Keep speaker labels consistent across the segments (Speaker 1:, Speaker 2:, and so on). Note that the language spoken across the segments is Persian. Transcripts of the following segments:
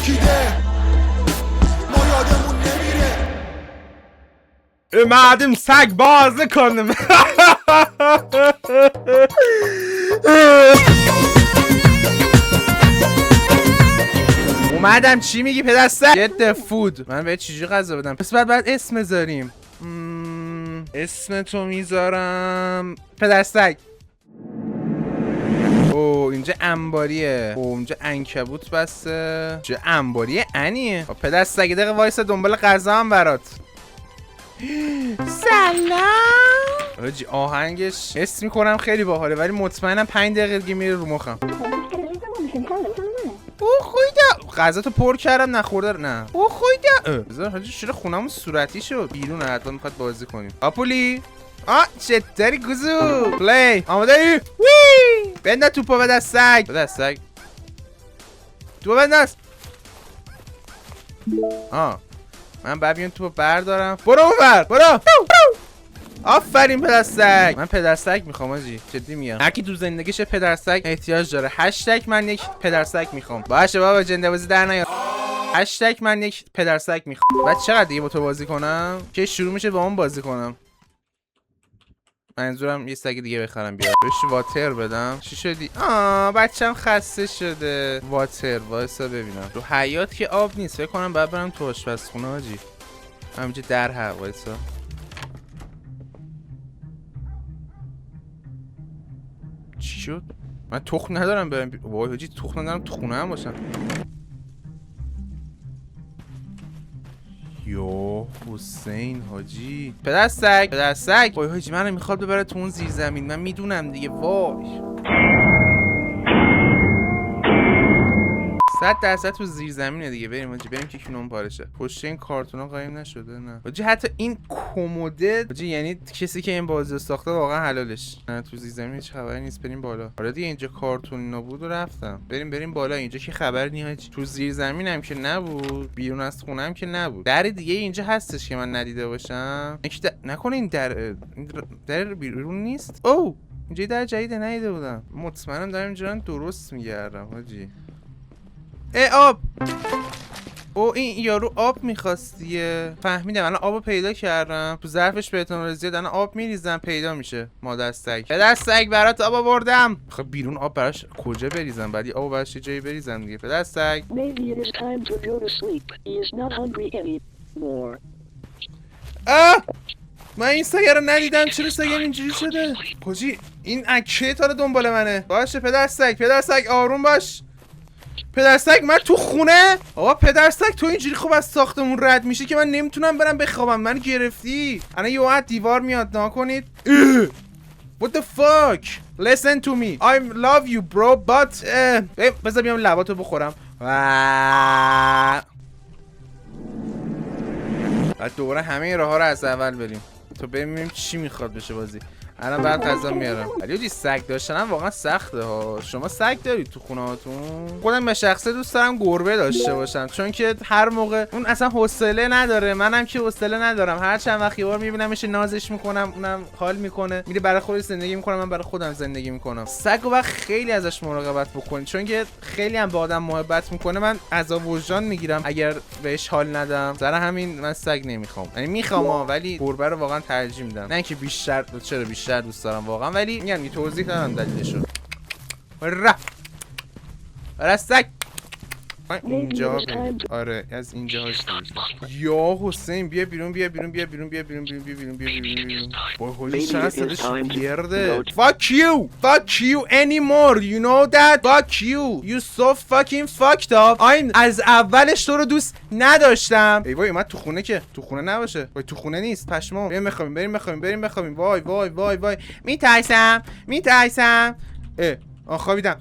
Speaker 1: چرخیده ما یادمون نمیره.
Speaker 2: اومدیم سگ بازی کنیم. اومدم. چی میگی پدر سگ؟ get the food. من به چیجوری غذا بدم؟ پس بعد اسم بذاریم. اسم تو میذارم پدر سگ. اوه اینجا انباریه. اوه اینجا عنکبوت بسته. اینجا انباریه انیه. پدر سگ دقیقه وایسا دنبال غذا هم برات. سلام. حاجی آهنگش حس میکنم خیلی باحاله ولی مطمئنم 5 دقیقه دیگه میره رو مخم. او خویده غذا تو پر کردم نخورده. نه او خویده. بذار حاجی چرا خونمون صورتی شد؟ بیرون حتما میخواد بازی کنیم. آپولی چطوری گوزو؟ پلی آماده ای؟ وی بنده توپو به دست سگ. به دست سگ توپو بنداز. من باید بیان توپو بردارم. برو اونور برو. آفرین پدر سگ. من پدر سگ میخوام آجی جدی میگم. هر کی تو زندگیش پدر سگ احتیاج داره. هشتگ من یک پدر سگ میخوام. باشه بابا جنده بازی در نیار. هشتگ من یک پدر سگ میخوام. بعد چقدر دیگه با تو بازی کنم که شروع میشه با اون بازی کنم؟ منظورم یه سگ دیگه بخرم بیار. بهش واتر بدم. چی شدی؟ بچه‌م خسته شده. واتر وایسا ببینم. تو حیاط که آب نیست. فکر کنم بعد برم تو آشپزخونه آجی. همینجا در حق وایسا. چی شد؟ من تخم ندارم برم. وای حاجی تخم ندارم تو خونه هم باشم. یو حسین حاجی پدر سگ. وای حاجی منو میخواد ببره تو اون زیر زمین. من میدونم دیگه. وای 100% تو زیر زمینه دیگه. بریم حاجی بریم که کونم پارشه. پشت این کارتونا قایم نشده. نه حاجی حتی این کموده حاجی یعنی کسی که این بازی ساخته واقعا حلالش. نه تو زیر زمین هیچ خبری نیست. بریم بالا. آره دیگه اینجا کارتون نبود و رفتم. بریم بالا. اینجا که خبر نی حاجی. تو زیر زمینم که نبود. بیرون از خونم که نبود. در دیگه اینجا هستش که من ندیده باشم. نکنه این در بیرون نیست. او اینجا در جدید ندیده بودم. مطمئنم دارم اینجا درست میگردم حاجی. آب. این یارو آب میخواستیه. فهمیدم الان آبو پیدا کردم. تو ظرفش به احتمال زیاد الان آب میریزم پیدا میشه. مادر سگ. پدر سگ برات آب آوردم. خب بیرون آب براش کجا بریزم؟ بعدی آب براش یه جایی بریزم دیگه. پدر سگ. من این سگ رو ندیدم. چرا سگ اینجوری شده؟ کجی این اکه تا رو دنبال منه. باشه پدر سگ آروم باش. پدر سگ من تو خونه. آقا پدر سگ تو اینجوری خوب از ساختمون رد میشه که من نمیتونم برم بخوابم. من گرفتی. الان یه وقت دیوار میاد نکنید. What the fuck? Listen to me. I love you bro but بذار بیام لباتو بخورم. بعد دوباره همه راه ها رو از اول بریم تو ببینیم چی میخواد بشه بازی. الان بعد غذا میارم. ولی سگ داشتن هم واقعا سخته ها. شما سگ دارید تو خونه هاتون؟ خودم به شخصه دوست دارم گربه داشته باشم چون که هر موقع اون اصلا حوصله نداره. منم که حوصله ندارم. هر چند وقت یه بار میبینمش نازش میکنم اونم حال میکنه میره برای خودش زندگی میکنه من برای خودم زندگی میکنم. سگو وقت خیلی ازش مراقبت بکنید چون که خیلی هم با آدم محبت میکنه. من عذاب وجدان میگیرم اگر بهش حال ندم. سر همین من سگ نمیخوام. یعنی میخوام ولی گربه رو واقعا ترجیح میدم. نه اینکه بیشتر چرا بیشتر دوست دارم واقعا ولی میگم توضیح دادم دلیلشو. رستک اینجا آره از اینجا یا حسین بیا بیرون با هولی چقدر صداش بیرده. Fuck you anymore you know that. Fuck you so fucking fucked up. این از اولش تو رو دوست نداشتم. ای وای اومد تو خونه که تو خونه نباشه. وای تو خونه نیست پشمام. بریم بخوابیم. وای میترسم. خوابیدم.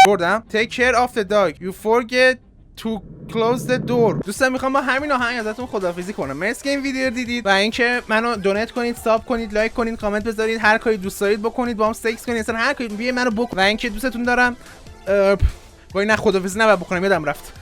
Speaker 2: بردم. Take care of the dog. You forget to close the door. دوستان میخوام با همین آهنگ ازتون خداحافظی کنم. مرسی که این ویدیو رو دیدید و اینکه منو دونیت کنید، ساب کنید، لایک کنید، کامنت بذارید، هر کاری دوست دارید بکنید، باهم سکس کنید، اصلا هر کاری بیه منو بکنید و اینکه دوستتون دارم. وای نه خداحافظی نباید بکنم یادم رفت.